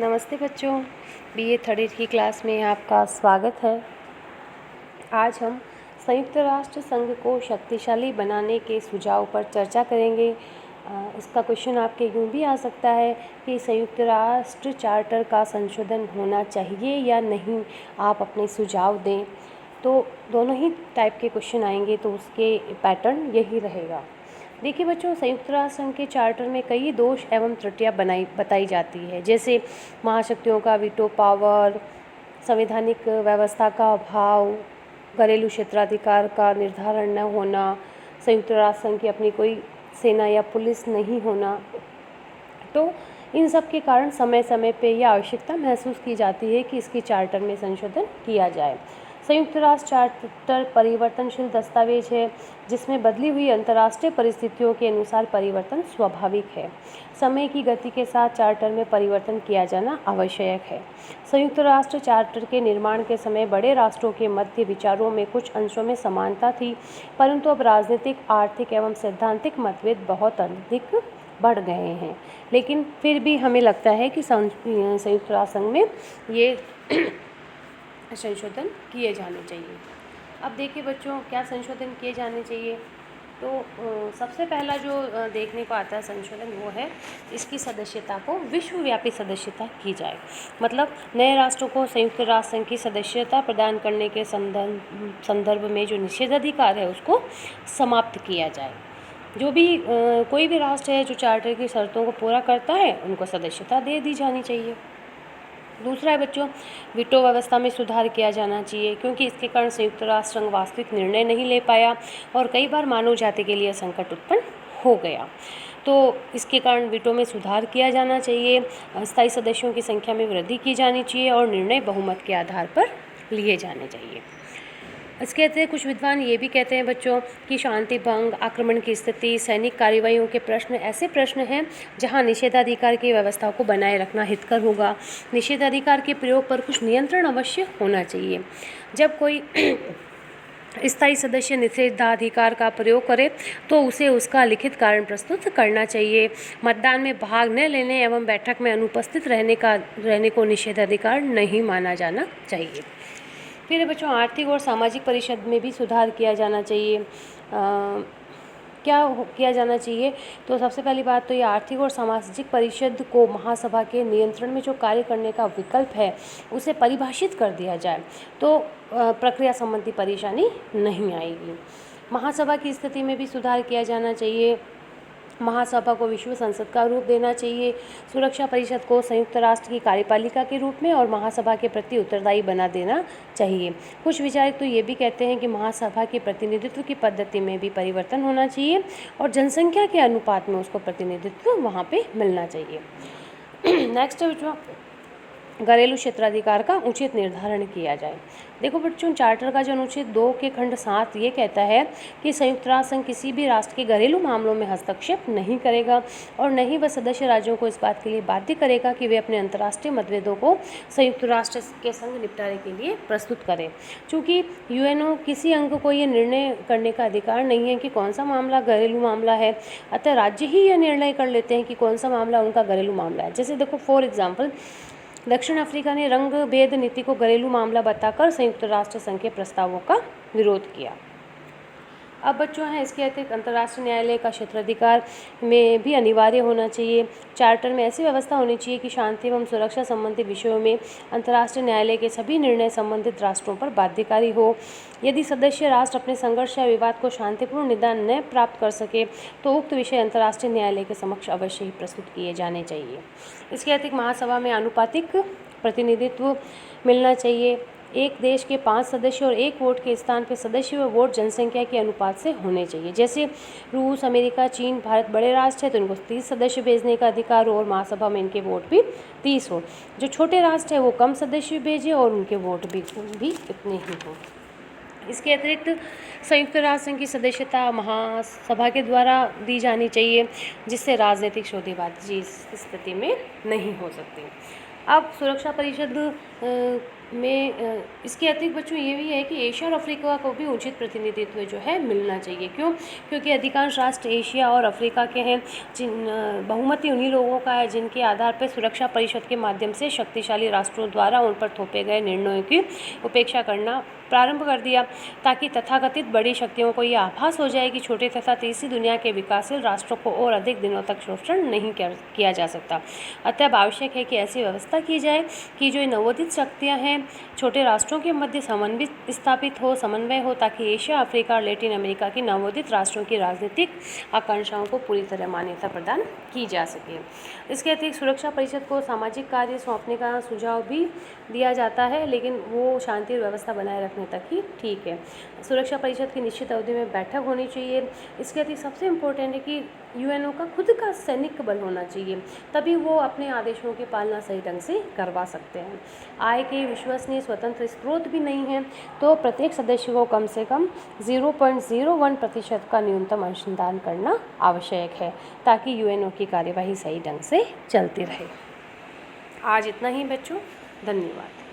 नमस्ते बच्चों, BA third year की क्लास में आपका स्वागत है। आज हम संयुक्त राष्ट्र संघ को शक्तिशाली बनाने के सुझाव पर चर्चा करेंगे। इसका क्वेश्चन आपके यूँ भी आ सकता है कि संयुक्त राष्ट्र चार्टर का संशोधन होना चाहिए या नहीं, आप अपने सुझाव दें। तो दोनों ही टाइप के क्वेश्चन आएंगे, तो उसके पैटर्न यही रहेगा। देखिए बच्चों, संयुक्त राष्ट्र संघ के चार्टर में कई दोष एवं त्रुटियां बताई जाती है, जैसे महाशक्तियों का वीटो पावर, संवैधानिक व्यवस्था का अभाव, घरेलू क्षेत्राधिकार का निर्धारण न होना, संयुक्त राष्ट्र संघ की अपनी कोई सेना या पुलिस नहीं होना। तो इन सब के कारण समय समय पे यह आवश्यकता महसूस की जाती है कि इसके चार्टर में संशोधन किया जाए। संयुक्त राष्ट्र चार्टर परिवर्तनशील दस्तावेज है, जिसमें बदली हुई अंतर्राष्ट्रीय परिस्थितियों के अनुसार परिवर्तन स्वाभाविक है। समय की गति के साथ चार्टर में परिवर्तन किया जाना आवश्यक है। संयुक्त राष्ट्र चार्टर के निर्माण के समय बड़े राष्ट्रों के मध्य विचारों में कुछ अंशों में समानता थी, परंतु अब राजनीतिक, आर्थिक एवं सैद्धांतिक मतभेद बहुत अधिक बढ़ गए हैं। लेकिन फिर भी हमें लगता है कि संयुक्त राष्ट्र संघ में ये संशोधन किए जाने चाहिए। अब देखिए बच्चों, क्या संशोधन किए जाने चाहिए। तो सबसे पहला जो देखने को आता है संशोधन, वो है इसकी सदस्यता को विश्वव्यापी सदस्यता की जाए। मतलब नए राष्ट्रों को संयुक्त राष्ट्र संघ की सदस्यता प्रदान करने के संदर्भ में जो निषेधाधिकार है उसको समाप्त किया जाए। जो भी कोई भी राष्ट्र है जो चार्टर की शर्तों को पूरा करता है, उनको सदस्यता दे दी जानी चाहिए। दूसरा है बच्चों, वीटो व्यवस्था में सुधार किया जाना चाहिए, क्योंकि इसके कारण संयुक्त राष्ट्र संघ वास्तविक निर्णय नहीं ले पाया और कई बार मानव जाति के लिए संकट उत्पन्न हो गया। तो इसके कारण वीटो में सुधार किया जाना चाहिए, स्थायी सदस्यों की संख्या में वृद्धि की जानी चाहिए और निर्णय बहुमत के आधार पर लिए जाने चाहिए। इसके अतिरिक्त कुछ विद्वान ये भी कहते हैं बच्चों कि शांति भंग, आक्रमण की स्थिति, सैनिक कार्रवाइयों के प्रश्न ऐसे प्रश्न हैं जहां निषेधाधिकार की व्यवस्था को बनाए रखना हितकर होगा। निषेधाधिकार के प्रयोग पर कुछ नियंत्रण अवश्य होना चाहिए। जब कोई स्थायी सदस्य निषेधाधिकार का प्रयोग करे तो उसे उसका लिखित कारण प्रस्तुत करना चाहिए। मतदान में भाग न लेने एवं बैठक में अनुपस्थित रहने को निषेधाधिकार नहीं माना जाना चाहिए। फिर बच्चों, आर्थिक और सामाजिक परिषद में भी सुधार किया जाना चाहिए। किया जाना चाहिए, तो सबसे पहली बात तो ये आर्थिक और सामाजिक परिषद को महासभा के नियंत्रण में जो कार्य करने का विकल्प है उसे परिभाषित कर दिया जाए, तो प्रक्रिया संबंधी परेशानी नहीं आएगी। महासभा की स्थिति में भी सुधार किया जाना चाहिए। महासभा को विश्व संसद का रूप देना चाहिए। सुरक्षा परिषद को संयुक्त राष्ट्र की कार्यपालिका के रूप में और महासभा के प्रति उत्तरदायी बना देना चाहिए। कुछ विचारक तो ये भी कहते हैं कि महासभा के प्रतिनिधित्व की पद्धति में भी परिवर्तन होना चाहिए और जनसंख्या के अनुपात में उसको प्रतिनिधित्व वहाँ पे मिलना चाहिए। नेक्स्ट है घरेलू क्षेत्राधिकार का उचित निर्धारण किया जाए। देखो बच्चों, चार्टर का जो अनुच्छेद 2 के खंड 7 ये कहता है कि संयुक्त राष्ट्र संघ किसी भी राष्ट्र के घरेलू मामलों में हस्तक्षेप नहीं करेगा और न ही वह सदस्य राज्यों को इस बात के लिए बाध्य करेगा कि वे अपने अंतर्राष्ट्रीय मतभेदों को संयुक्त राष्ट्र के संग निपटारे के लिए प्रस्तुत करें। चूँकि यूएनओ किसी अंग को ये निर्णय करने का अधिकार नहीं है कि कौन सा मामला घरेलू मामला है, अतः राज्य ही यह निर्णय कर लेते हैं कि कौन सा मामला उनका घरेलू मामला है। जैसे देखो, फॉर एग्जाम्पल, दक्षिण अफ्रीका ने रंग भेद नीति को घरेलू मामला बताकर संयुक्त राष्ट्र संघ के प्रस्तावों का विरोध किया। अब बच्चों हैं, इसके अतिरिक्त अंतर्राष्ट्रीय न्यायालय का क्षेत्राधिकार में भी अनिवार्य होना चाहिए। चार्टर में ऐसी व्यवस्था होनी चाहिए कि शांति एवं सुरक्षा संबंधी विषयों में अंतर्राष्ट्रीय न्यायालय के सभी निर्णय संबंधित राष्ट्रों पर बाध्यकारी हो। यदि सदस्य राष्ट्र अपने संघर्ष या विवाद को शांतिपूर्ण निदान न प्राप्त कर सके तो उक्त विषय अंतर्राष्ट्रीय न्यायालय के समक्ष अवश्य ही प्रस्तुत किए जाने चाहिए। इसके अतिरिक्त महासभा में आनुपातिक प्रतिनिधित्व मिलना चाहिए। एक देश के 5 सदस्य और 1 वोट के स्थान पर सदस्य व वोट जनसंख्या के अनुपात से होने चाहिए। जैसे रूस, अमेरिका, चीन, भारत बड़े राष्ट्र है तो इनको 30 सदस्य भेजने का अधिकार हो और महासभा में इनके वोट भी 30 हो। जो छोटे राष्ट्र है वो कम सदस्य भेजे और उनके वोट भी इतने ही हों। इसके अतिरिक्त संयुक्त राष्ट्र संघ की सदस्यता महासभा के द्वारा दी जानी चाहिए, जिससे राजनीतिक सौदेबाजी इस स्थिति में नहीं हो सकती। अब सुरक्षा परिषद इसके अतिरिक्त बच्चों ये भी है कि एशिया और अफ्रीका को भी उचित प्रतिनिधित्व जो है मिलना चाहिए। क्यों? क्योंकि अधिकांश राष्ट्र एशिया और अफ्रीका के हैं, बहुमति उन्हीं लोगों का है जिनके आधार पर सुरक्षा परिषद के माध्यम से शक्तिशाली राष्ट्रों द्वारा उन पर थोपे गए निर्णयों की उपेक्षा करना प्रारंभ कर दिया, ताकि तथाकथित बड़ी शक्तियों को ये आभास हो जाए कि छोटे तथा तीसरी दुनिया के विकासशील राष्ट्रों को और अधिक दिनों तक शोषण नहीं किया जा सकता। अतः आवश्यक है कि ऐसी व्यवस्था की जाए कि जो नवोदित शक्तियाँ हैं छोटे राष्ट्रों के मध्य समन्वय हो, ताकि एशिया, अफ्रीका और लैटिन अमेरिका की नवोदित राष्ट्रों की राजनीतिक आकांक्षाओं को पूरी तरह मान्यता प्रदान की जा सके। इसके अतिरिक्त सुरक्षा परिषद को सामाजिक कार्य सौंपने का सुझाव भी दिया जाता है, लेकिन वो शांति और व्यवस्था बनाए रखने तक ही ठीक है। सुरक्षा परिषद की निश्चित अवधि में बैठक होनी चाहिए। इसके अतिरिक्त सबसे इम्पोर्टेंट है कि यूएनओ का खुद का सैनिक बल होना चाहिए, तभी वो अपने आदेशों की पालना सही ढंग से करवा सकते हैं। आय के विश्वसनीय स्वतंत्र स्रोत भी नहीं है, तो प्रत्येक सदस्य को कम से कम 0.01% का न्यूनतम अंशदान करना आवश्यक है, ताकि यूएनओ की कार्यवाही सही ढंग से चलती रहे। आज इतना ही बच्चों, धन्यवाद।